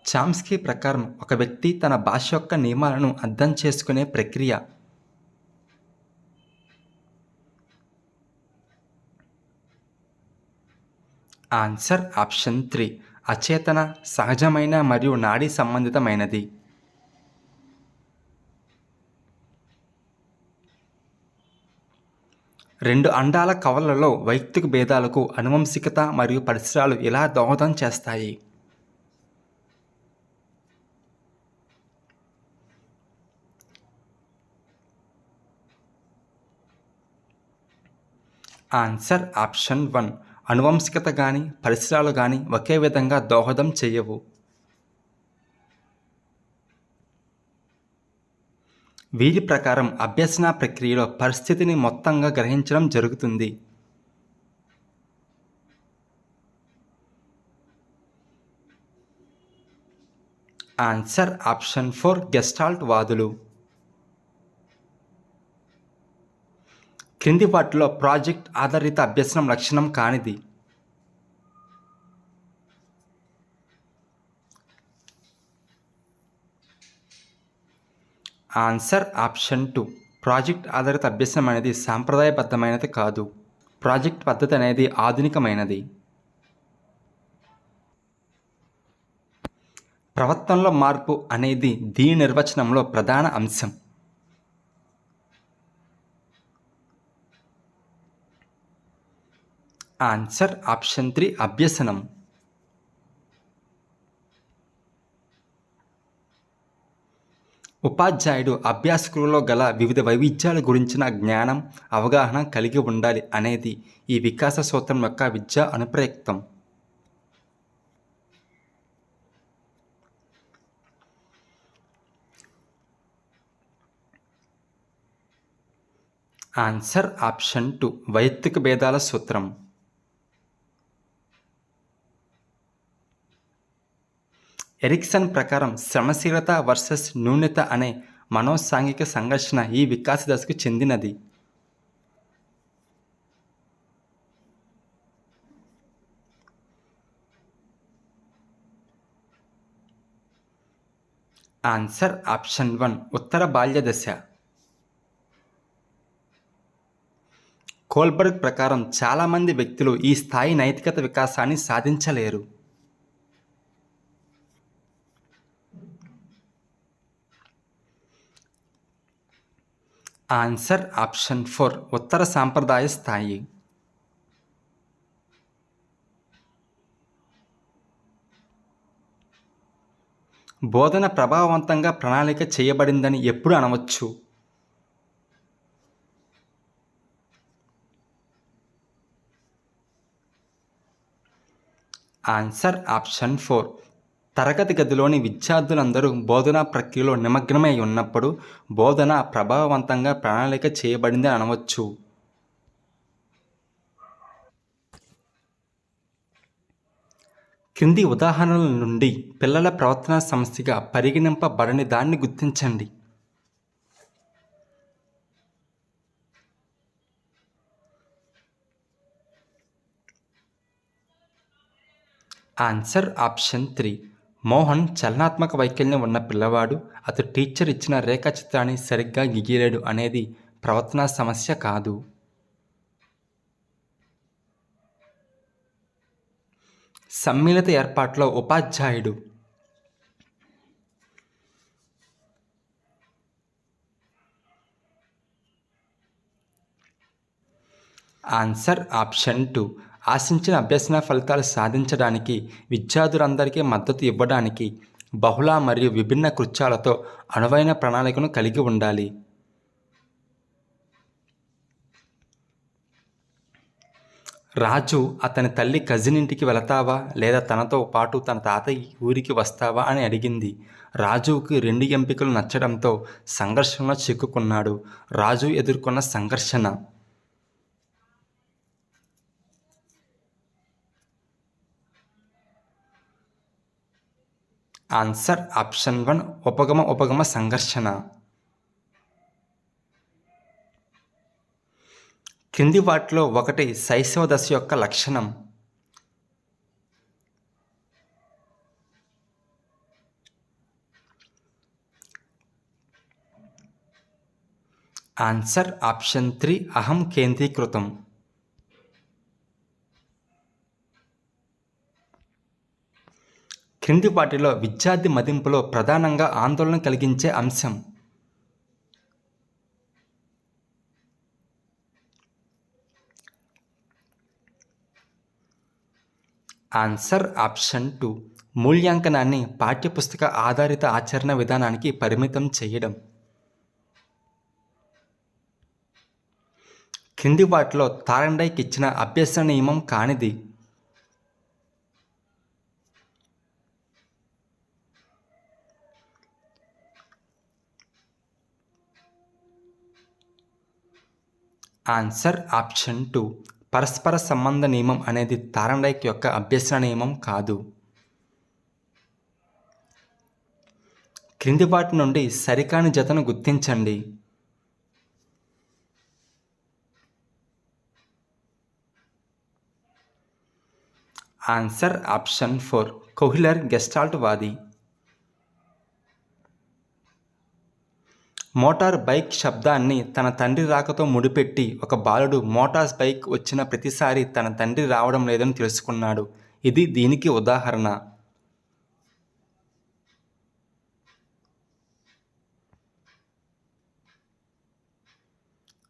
Chomsky ప్రకారం ఒక వ్యక్తి తన భాష యొక్క నియమాలను అర్థం చేసుకునే ప్రక్రియ. ఆన్సర్ ఆప్షన్ 3 అచేతన, సహజమైన మరియు నాడీ సంబంధితమైనది. రెండు అండాల కవలలలో వైయక్తిక భేదాలకు ఆనువంశికత మరియు పరిసరాలు ఎలా దోహదం చేస్తాయి? ఆన్సర్ ఆప్షన్ 1 ఆనువంశికత కానీ పరిసరాలు కానీ ఒకే విధంగా దోహదం చేయవు. వీరి ప్రకారం అభ్యసన ప్రక్రియలో పరిస్థితిని మొత్తంగా గ్రహించడం జరుగుతుంది. ఆన్సర్ ఆప్షన్ 4 గెస్టాల్ట్ వాదులు. క్రింది వాటిలో ప్రాజెక్ట్ ఆధారిత అభ్యసనం లక్షణం కానిది? ఆన్సర్ ఆప్షన్ 2 ప్రాజెక్ట్ ఆధారిత అభ్యసనం అనేది సాంప్రదాయబద్ధమైనది కాదు. ప్రాజెక్ట్ పద్ధతి అనేది ఆధునికమైనది. ప్రవర్తనలో మార్పు అనేది దీని నిర్వచనంలో ప్రధాన అంశం. ఆన్సర్ ఆప్షన్ 3 అభ్యసనం. ఉపాధ్యాయుడు అభ్యాసకులలో గల వివిధ వైవిధ్యాల గురించిన జ్ఞానం, అవగాహన కలిగి ఉండాలి అనేది ఈ వికాస సూత్రం యొక్క విద్యా అనుప్రయుక్తం. ఆన్సర్ ఆప్షన్ 2 వైయక్తిక భేదాల సూత్రం. ఎరిక్సన్ ప్రకారం శ్రమశీలత వర్సెస్ న్యూనత అనే మనోసాంఘిక సంఘర్షణ ఈ వికాస దశకు చెందినది. ఆన్సర్ ఆప్షన్ 1 ఉత్తర బాల్య దశ. కోల్బర్గ్ ప్రకారం చాలామంది వ్యక్తులు ఈ స్థాయి నైతికత వికాసాన్ని సాధించలేరు. ఆన్సర్ ఆప్షన్ 4 ఉత్తర సాంప్రదాయ స్థాయి. బోధన ప్రభావవంతంగా ప్రణాళిక చేయబడిందని ఎప్పుడు అనవచ్చు? ఆన్సర్ ఆప్షన్ 4 తరగతి గదిలోని విద్యార్థులందరూ బోధనా ప్రక్రియలో నిమగ్నమై ఉన్నప్పుడు బోధన ప్రభావవంతంగా ప్రణాళిక చేయబడింది అనవచ్చు. క్రింది ఉదాహరణల నుండి పిల్లల ప్రవర్తన సమస్యగా పరిగణింపబడని దాన్ని గుర్తించండి. ఆన్సర్ ఆప్షన్ 3 మోహన్ చలనాత్మక వైకల్యం ఉన్న పిల్లవాడు. అతడు టీచర్ ఇచ్చిన రేఖాచిత్రాన్ని సరిగ్గా గీయలేడు అనేది ప్రవర్తనా సమస్య కాదు. సమ్మిళిత ఏర్పాటులో ఉపాధ్యాయుడు. ఆన్సర్ ఆప్షన్ 2 ఆశించిన అభ్యసన ఫలితాలు సాధించడానికి విద్యార్థులందరికీ మద్దతు ఇవ్వడానికి బహుళ మరియు విభిన్న కృత్యాలతో అనువైన ప్రణాళికను కలిగి ఉండాలి. రాజు అతని తల్లి కజిన్ ఇంటికి వెళతావా లేదా తనతో పాటు తన తాతయ్య ఊరికి వస్తావా అని అడిగింది. రాజుకి 2 ఎంపికలు నచ్చడంతో సంఘర్షణలో చిక్కుకున్నాడు. రాజు ఎదుర్కొన్న సంఘర్షణ. ఆన్సర్ ఆప్షన్ 1 ఉపగమ సంఘర్షణ. క్రింది వాటిలో ఒకటి శైశవ దశ యొక్క లక్షణం. ఆన్సర్ ఆప్షన్ 3 అహం కేంద్రీకృతం. క్రింది వాటిలో విద్యార్థి మదింపులో ప్రధానంగా ఆందోళన కలిగించే అంశం. ఆన్సర్ ఆప్షన్ 2 మూల్యాంకనాన్ని పాఠ్యపుస్తక ఆధారిత ఆచరణ విధానానికి పరిమితం చేయడం. క్రింది వాటిలో థార్న్డైక్ ఇచ్చిన అభ్యసన నియమం కానిది. ఆన్సర్ ఆప్షన్ 2 పరస్పర సంబంధ నియమం అనేది థార్న్డైక్ యొక్క అభ్యసన నియమం కాదు. క్రింది వాటి నుండి సరికాని జతను గుర్తించండి. ఆన్సర్ ఆప్షన్ 4 కోహ్లర్ గెస్టాల్ట్ వాది. మోటార్ బైక్ శబ్దాన్ని తన తండ్రి రాకతో ముడిపెట్టి ఒక బాలుడు మోటార్ బైక్ వచ్చిన ప్రతిసారి తన తండ్రి రావడం లేదని తెలుసుకున్నాడు. ఇది దీనికి ఉదాహరణ.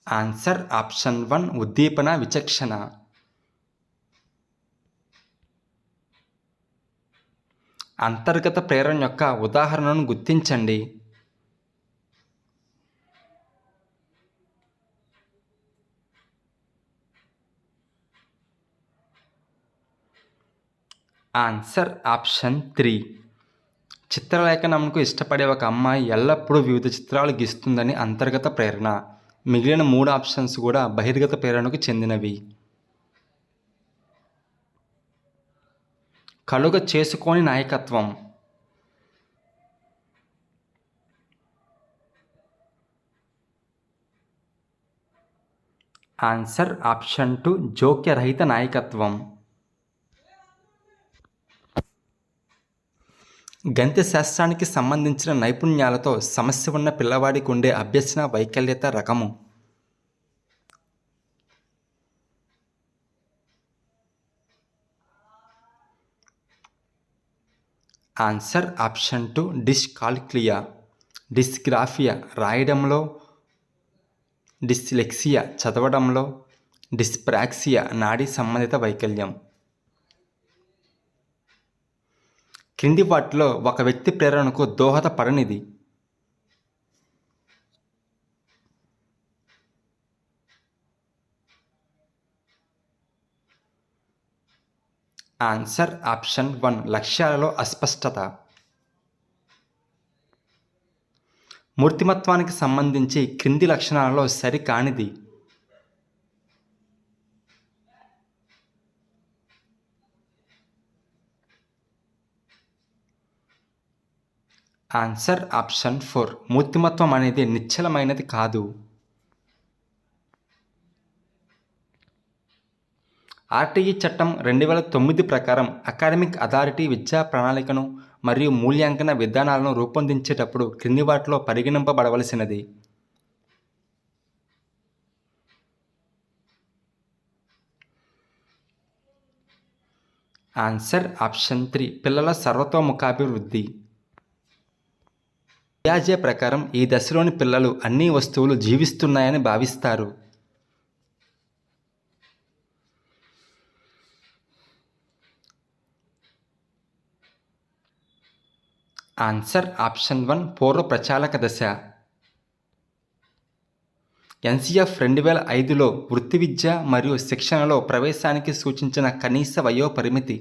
ఆన్సర్ ఆప్షన్ 1 ఉద్దీపన విచక్షణ. అంతర్గత ప్రేరణ యొక్క ఉదాహరణను గుర్తించండి. ఆన్సర్ ఆప్షన్ 3 చిత్రలేఖనంకు ఇష్టపడే ఒక అమ్మాయి ఎల్లప్పుడూ వివిధ చిత్రాలు గీస్తుందని అంతర్గత ప్రేరణ. మిగిలిన 3 ఆప్షన్స్ కూడా బహిర్గత ప్రేరణకు చెందినవి. కలుగ చేసుకోని నాయకత్వం. ఆన్సర్ ఆప్షన్ 2 జోక్యరహిత నాయకత్వం. గణిత శాస్త్రానికి సంబంధించిన నైపుణ్యాలతో సమస్య ఉన్న పిల్లవాడికి ఉండే అభ్యసన వైకల్యత రకము. Answer option 2 డిస్కాల్క్లియా. డిస్గ్రాఫియా రాయడంలో, డిస్లెక్సియా చదవడంలో, డిస్ప్రాక్సియా నాడీ సంబంధిత వైకల్యం. క్రింది వాటిలో ఒక వ్యక్తి ప్రేరణకు దోహదపడనిది. ఆన్సర్ ఆప్షన్ 1 లక్ష్యాలలో అస్పష్టత. మూర్తిమత్వానికి సంబంధించి క్రింది లక్షణాలలో సరికానిది. ఆన్సర్ ఆప్షన్ 4 మూర్తిమత్వం అనేది నిశ్చలమైనది కాదు. ఆర్టీఈ చట్టం 2009 ప్రకారం అకాడమిక్ అథారిటీ విద్యా ప్రణాళికను మరియు మూల్యాంకన విధానాలను రూపొందించేటప్పుడు క్రింది వాటిలో పరిగణింపబడవలసినది. ఆన్సర్ ఆప్షన్ 3 పిల్లల సర్వతోముఖాభివృద్ధి. పియాజే ప్రకారం ఈ దశలోని పిల్లలు అన్ని వస్తువులు జీవిస్తున్నాయని భావిస్తారు. ఆన్సర్ ఆప్షన్ 1 పూర్వ ప్రచాలక దశ. ఎన్సిఎఫ్ 2005లో వృత్తి విద్య మరియు శిక్షణలో ప్రవేశానికి సూచించిన కనీస వయో పరిమితి.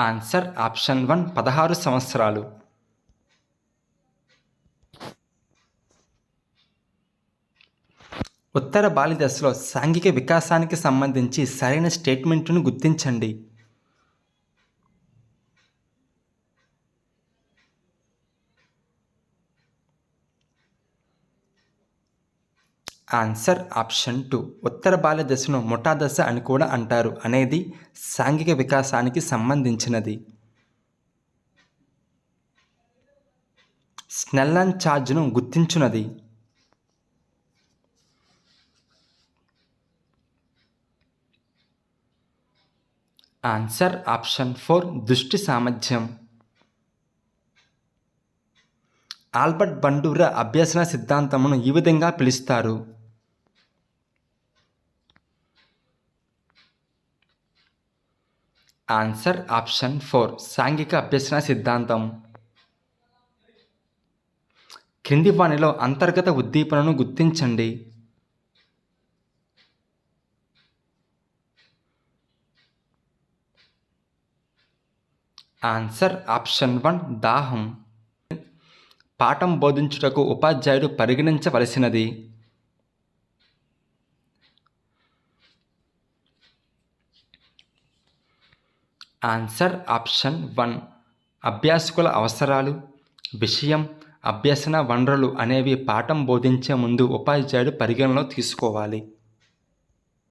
ఆన్సర్ ఆప్షన్ 1 16 సంవత్సరాలు. ఉత్తర బాల్య దశలో సాంఘిక వికాసానికి సంబంధించి సరైన స్టేట్మెంట్ను గుర్తించండి. ఆన్సర్ ఆప్షన్ 2 ఉత్తర బాల్య దశను ముఠా దశ అని కూడా అంటారు అనేది సాంఘిక వికాసానికి సంబంధించినది. స్నెల్ అండ్ ఛార్జ్ను గుర్తించున్నది? ఆన్సర్ ఆప్షన్ 4 దృష్టి సామర్థ్యం. ఆల్బర్ట్ బండూరా అభ్యసన సిద్ధాంతమును ఈ విధంగా పిలుస్తారు? ఆన్సర్ ఆప్షన్ 4 సాంఘిక అభ్యసన సిద్ధాంతం. క్రింది వానిలో అంతర్గత ఉద్దీపనను గుర్తించండి. ఆన్సర్ ఆప్షన్ 1 దాహం. పాఠం బోధించుటకు ఉపాధ్యాయుడు పరిగణించవలసినది? ఆన్సర్ ఆప్షన్ 1 అభ్యాసకుల అవసరాలు, విషయం, అభ్యసన వనరులు అనేవి పాఠం బోధించే ముందు ఉపాధ్యాయుడు పరిగణనలో తీసుకోవాలి.